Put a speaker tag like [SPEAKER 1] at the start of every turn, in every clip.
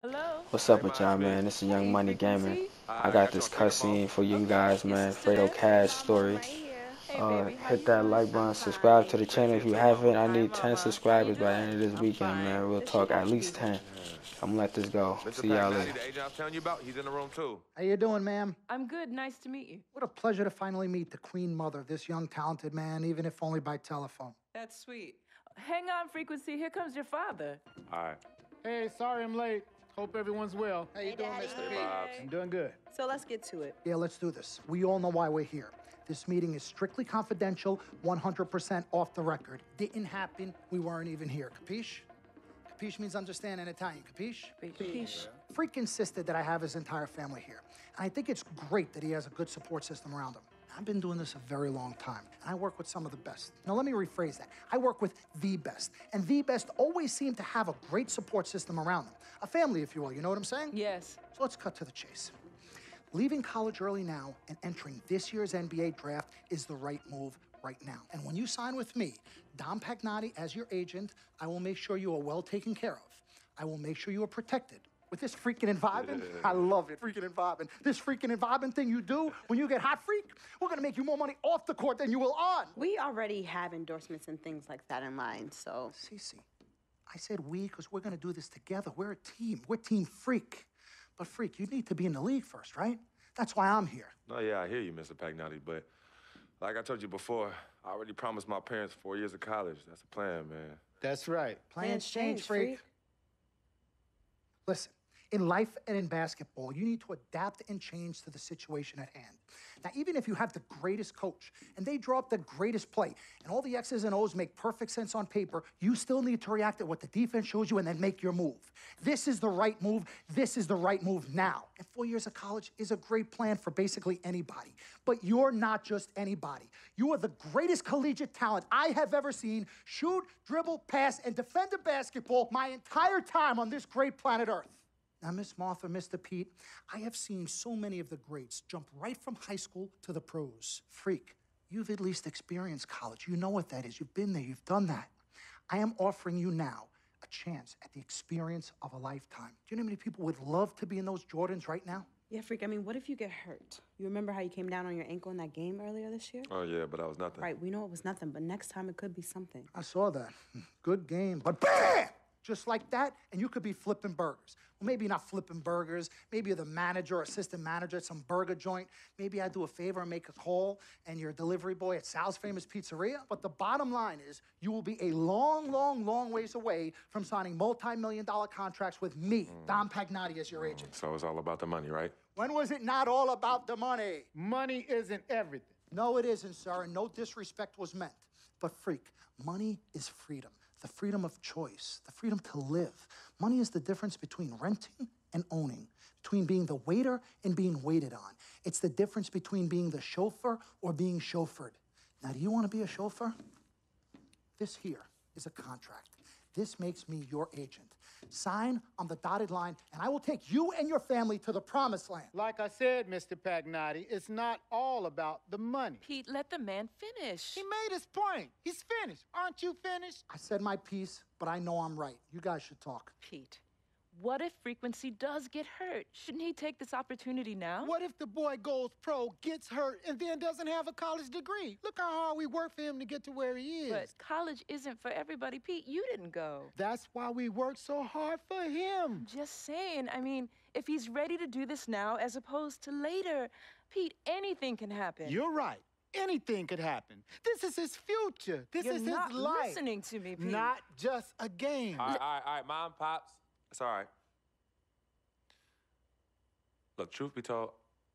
[SPEAKER 1] Hello?
[SPEAKER 2] What's up with y'all, man? This is Young
[SPEAKER 1] Hey,
[SPEAKER 2] Money Gaming.
[SPEAKER 1] Frequency?
[SPEAKER 2] I got this cutscene for you guys,
[SPEAKER 1] Is
[SPEAKER 2] man.
[SPEAKER 1] this
[SPEAKER 2] Fredo
[SPEAKER 1] Steph?
[SPEAKER 2] Cash story.
[SPEAKER 1] Hey, baby, how
[SPEAKER 2] Hit
[SPEAKER 1] you
[SPEAKER 2] that
[SPEAKER 1] doing?
[SPEAKER 2] like button, subscribe to the channel if you haven't. I need 10
[SPEAKER 1] How you
[SPEAKER 2] subscribers by the end
[SPEAKER 1] doing?
[SPEAKER 2] of this weekend, man. We'll
[SPEAKER 1] Is she
[SPEAKER 2] talk at
[SPEAKER 1] watching
[SPEAKER 2] least
[SPEAKER 1] TV?
[SPEAKER 2] 10. I'm gonna let this go.
[SPEAKER 3] Mr.
[SPEAKER 2] See y'all
[SPEAKER 3] Pagnati,
[SPEAKER 2] later.
[SPEAKER 3] the agent I was telling you about, he's in the room too.
[SPEAKER 4] How you doing, ma'am?
[SPEAKER 1] I'm good. Nice to meet you.
[SPEAKER 4] What a pleasure to finally meet the Queen Mother of this young, talented man, even if only by telephone.
[SPEAKER 1] That's sweet. Hang on, Frequency. Here comes your father.
[SPEAKER 3] All right.
[SPEAKER 5] Hey, sorry I'm late. Hope everyone's well.
[SPEAKER 4] How you doing, Mr. P?
[SPEAKER 5] I'm doing good.
[SPEAKER 6] So let's get to it.
[SPEAKER 4] Yeah, let's do this. We all know why we're here. This meeting is strictly confidential, 100% off the record. Didn't happen. We weren't even here. Capiche? Capiche means understand in Italian. Capiche?
[SPEAKER 1] Capiche.
[SPEAKER 4] Freak insisted that I have his entire family here. And I think it's great that he has a good support system around him. I've been doing this a very long time, and I work with some of the best. Now, let me rephrase that. I work with the best, and the best always seem to have a great support system around them. A family, if you will, you know what I'm saying?
[SPEAKER 1] Yes.
[SPEAKER 4] So let's cut to the chase. Leaving college early now and entering this year's NBA draft is the right move right now. And when you sign with me, Dom Pagnotti, as your agent, I will make sure you are well taken care of. I will make sure you are protected. With this freaking and vibing, I love it, freaking and vibing. This freaking and vibing thing you do when you get hot freak, we're gonna make you more money off the court than you will on.
[SPEAKER 6] We already have endorsements and things like that in line, so.
[SPEAKER 4] Cece, I said we because we're gonna do this together. We're a team. We're Team Freak. But Freak, you need to be in the league first, right? That's why I'm here.
[SPEAKER 3] No, yeah, I hear you, Mr. Pagnotti, but like I told you before, I already promised my parents 4 years of college. That's the plan, man.
[SPEAKER 5] That's right.
[SPEAKER 4] Plans change, Freak. Listen, in life and in basketball, you need to adapt and change to the situation at hand. Now, even if you have the greatest coach and they draw up the greatest play and all the X's and O's make perfect sense on paper, you still need to react to what the defense shows you and then make your move. This is the right move. This is the right move now. And 4 years of college is a great plan for basically anybody. But you're not just anybody. You are the greatest collegiate talent I have ever seen shoot, dribble, pass, and defend a basketball my entire time on this great planet Earth. Now, Miss Martha, Mr. Pete, I have seen so many of the greats jump right from high school to the pros. Freak, you've at least experienced college. You know what that is. You've been there. You've done that. I am offering you now a chance at the experience of a lifetime. Do you know how many people would love to be in those Jordans right now?
[SPEAKER 6] Yeah, Freak, I mean, what if you get hurt? You remember how you came down on your ankle in that game earlier this year?
[SPEAKER 3] Oh, yeah, but that was nothing.
[SPEAKER 6] Right, we know it was nothing, but next time it could be something.
[SPEAKER 4] I saw that. Good game. But bam! Just like that, and you could be flipping burgers. Well, maybe not flipping burgers. Maybe you're the manager or assistant manager at some burger joint. Maybe I do a favor and make a call, and you're a delivery boy at Sal's Famous Pizzeria. But the bottom line is, you will be a long, long, long ways away from signing multi-million-dollar contracts with me, Dom Pagnotti, as your agent.
[SPEAKER 3] So it's all about the money, right?
[SPEAKER 4] When was it not all about the money?
[SPEAKER 5] Money isn't everything.
[SPEAKER 4] No, it isn't, sir, and no disrespect was meant. But freak, money is freedom. The freedom of choice, the freedom to live. Money is the difference between renting and owning, between being the waiter and being waited on. It's the difference between being the chauffeur or being chauffeured. Now, do you want to be a chauffeur? This here is a contract. This makes me your agent. Sign on the dotted line, and I will take you and your family to the promised land.
[SPEAKER 5] Like I said, Mr. Pagnotti, it's not all about the money.
[SPEAKER 1] Pete, let the man finish.
[SPEAKER 5] He made his point. He's finished. Aren't you finished?
[SPEAKER 4] I said my piece, but I know I'm right. You guys should talk.
[SPEAKER 1] Pete, what if Frequency does get hurt? Shouldn't he take this opportunity now?
[SPEAKER 5] What if the boy goes pro, gets hurt, and then doesn't have a college degree? Look how hard we work for him to get to where he is.
[SPEAKER 1] But college isn't for everybody. Pete, you didn't go.
[SPEAKER 5] That's why we work so hard for him.
[SPEAKER 1] Just saying. I mean, if he's ready to do this now as opposed to later, Pete, anything can happen.
[SPEAKER 5] You're right. Anything could happen. This is his future. This
[SPEAKER 1] You're
[SPEAKER 5] is
[SPEAKER 1] not
[SPEAKER 5] his life.
[SPEAKER 1] listening to me, Pete.
[SPEAKER 5] Not just a game.
[SPEAKER 3] All right, Mom, Pops. It's all right. Look, truth be told,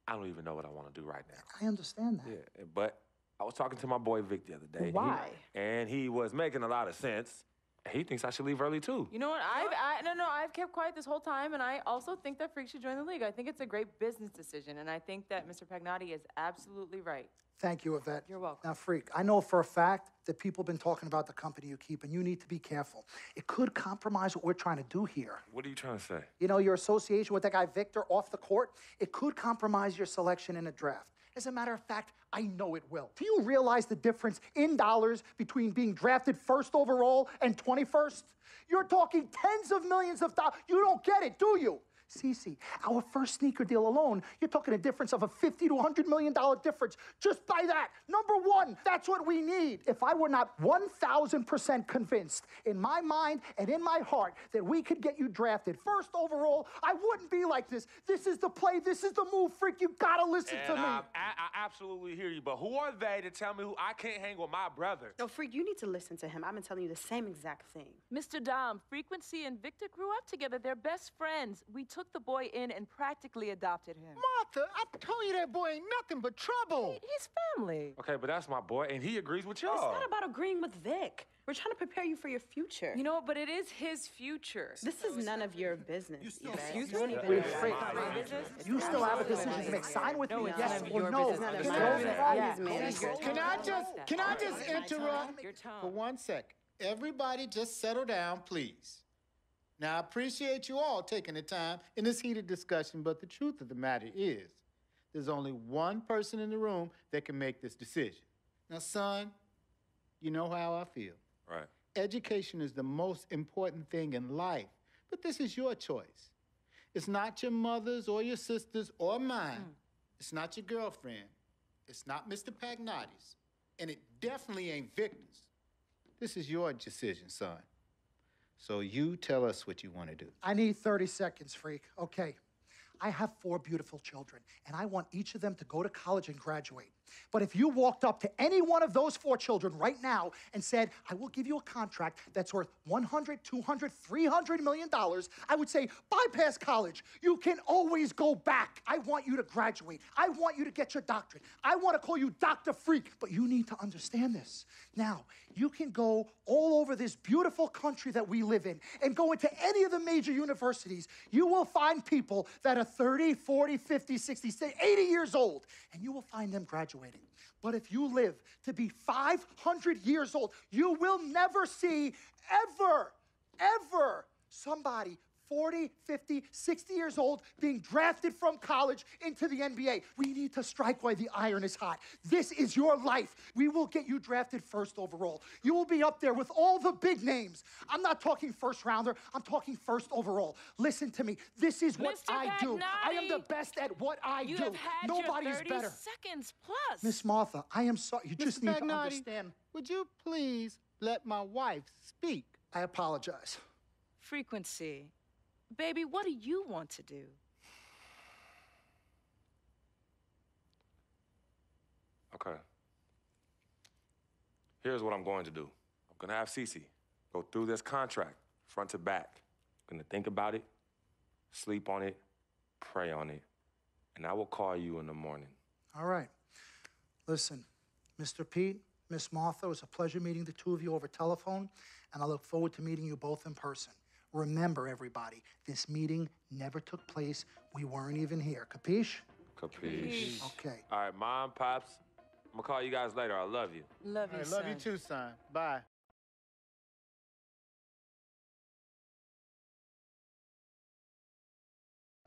[SPEAKER 3] I don't even know what I want to do right now.
[SPEAKER 4] I understand that.
[SPEAKER 3] Yeah, but I was talking to my boy Vic the other day.
[SPEAKER 6] Why?
[SPEAKER 3] And he was making a lot of sense. He thinks I should leave early, too.
[SPEAKER 1] You know what? I've kept quiet this whole time, and I also think that Freak should join the league. I think it's a great business decision, and I think that Mr. Pagnotti is absolutely right.
[SPEAKER 4] Thank you, Yvette.
[SPEAKER 1] You're welcome.
[SPEAKER 4] Now, Freak, I know for a fact that people have been talking about the company you keep, and you need to be careful. It could compromise what we're trying to do here.
[SPEAKER 3] What are you trying to say?
[SPEAKER 4] You know, your association with that guy Victor off the court, it could compromise your selection in a draft. As a matter of fact, I know it will. Do you realize the difference in dollars between being drafted first overall and 21st? You're talking tens of millions of dollars. You don't get it, do you? Cece, our first sneaker deal alone, you're talking a difference of a $50 to $100 million difference just by that. Number one, that's what we need. If I were not 1,000% convinced in my mind and in my heart that we could get you drafted first overall, I wouldn't be like this. This is the play. This is the move, freak. You gotta listen to me.
[SPEAKER 3] I absolutely hear you, but who are they to tell me who I can't hang with my brother?
[SPEAKER 6] No, Freak, you need to listen to him. I've been telling you the same exact thing.
[SPEAKER 1] Mr. Dom, Frequency and Victor grew up together. They're best friends. We took the boy in and practically adopted him.
[SPEAKER 5] Martha, I told you that boy ain't nothing but trouble.
[SPEAKER 1] He's family.
[SPEAKER 3] Okay, but that's my boy, and he agrees with y'all.
[SPEAKER 6] It's not about agreeing with Vic. We're trying to prepare you for your future.
[SPEAKER 1] You know, but it is his future.
[SPEAKER 6] This is none of your business.
[SPEAKER 1] Excuse
[SPEAKER 6] Don't
[SPEAKER 1] me?
[SPEAKER 6] even
[SPEAKER 4] Wait,
[SPEAKER 6] know
[SPEAKER 4] Freak,
[SPEAKER 6] why.
[SPEAKER 1] My business?
[SPEAKER 4] you still have a decision to make. Sign with me,
[SPEAKER 1] it's
[SPEAKER 4] yes
[SPEAKER 1] none of
[SPEAKER 4] or
[SPEAKER 1] your
[SPEAKER 4] no.
[SPEAKER 1] business.
[SPEAKER 6] It's
[SPEAKER 1] None
[SPEAKER 6] none
[SPEAKER 1] of
[SPEAKER 6] of
[SPEAKER 1] your
[SPEAKER 6] your
[SPEAKER 1] business.
[SPEAKER 6] business.
[SPEAKER 5] Can I just interrupt
[SPEAKER 1] Your tone.
[SPEAKER 5] for 1 second? Everybody just settle down, please. Now, I appreciate you all taking the time in this heated discussion, but the truth of the matter is, there's only one person in the room that can make this decision. Now, son, you know how I feel.
[SPEAKER 3] Right.
[SPEAKER 5] Education is the most important thing in life, but this is your choice. It's not your mother's or your sister's or mine. It's not your girlfriend. It's not Mr. Pagnotti's. And it definitely ain't Victor's. This is your decision, son. So you tell us what you want to do.
[SPEAKER 4] I need 30 seconds, Freak. Okay. I have 4 beautiful children, and I want each of them to go to college and graduate. But if you walked up to any one of those 4 children right now and said, I will give you a contract that's worth $100, $200, $300 million, I would say, bypass college. You can always go back. I want you to graduate. I want you to get your doctorate. I want to call you Dr. Freak, but you need to understand this. Now, you can go all over this beautiful country that we live in and go into any of the major universities. You will find people that are 30, 40, 50, 60, 80 years old, and you will find them graduating. But if you live to be 500 years old, you will never see ever somebody 40, 50, 60 years old being drafted from college into the NBA. We need to strike while the iron is hot. This is your life. We will get you drafted first overall. You will be up there with all the big names. I'm not talking first rounder. I'm talking first overall. Listen to me. This is what
[SPEAKER 1] Mr.
[SPEAKER 4] I do. I am the
[SPEAKER 1] Pagnotti,
[SPEAKER 4] best at what I
[SPEAKER 1] You
[SPEAKER 4] do.
[SPEAKER 1] have had
[SPEAKER 4] Nobody
[SPEAKER 1] your
[SPEAKER 4] is
[SPEAKER 1] 30
[SPEAKER 4] better.
[SPEAKER 1] seconds plus.
[SPEAKER 4] Miss Martha, I am sorry. You just
[SPEAKER 5] Mr.
[SPEAKER 4] need to
[SPEAKER 5] Pagnotti,
[SPEAKER 4] understand.
[SPEAKER 5] would you please let my wife speak?
[SPEAKER 4] I apologize.
[SPEAKER 1] Frequency. Baby, what do you want to do?
[SPEAKER 3] Okay. Here's what I'm going to do. I'm going to have Cece go through this contract, front to back. I'm going to think about it, sleep on it, pray on it, and I will call you in the morning.
[SPEAKER 4] All right. Listen, Mr. Pete, Miss Martha, it was a pleasure meeting the two of you over telephone, and I look forward to meeting you both in person. Remember, everybody, this meeting never took place. We weren't even here. Capiche?
[SPEAKER 3] Capiche.
[SPEAKER 4] Okay.
[SPEAKER 3] All right, Mom, Pops, I'm going to call you guys later. I love you.
[SPEAKER 1] Love you,
[SPEAKER 5] I
[SPEAKER 1] son.
[SPEAKER 5] love you too, son. Bye.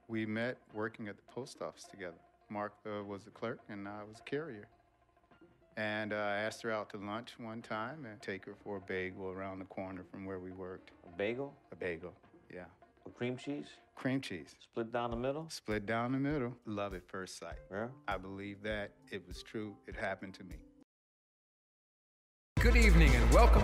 [SPEAKER 5] We met working at the post office together. Martha was the clerk and I was a carrier. And I asked her out to lunch one time and take her for a bagel around the corner from where we worked.
[SPEAKER 7] A bagel?
[SPEAKER 5] A bagel, yeah.
[SPEAKER 7] With cream cheese?
[SPEAKER 5] Cream cheese.
[SPEAKER 7] Split down the middle?
[SPEAKER 5] Split down the middle. Love at first sight.
[SPEAKER 7] Yeah.
[SPEAKER 5] I believe that. It was true. It happened to me.
[SPEAKER 8] Good evening and welcome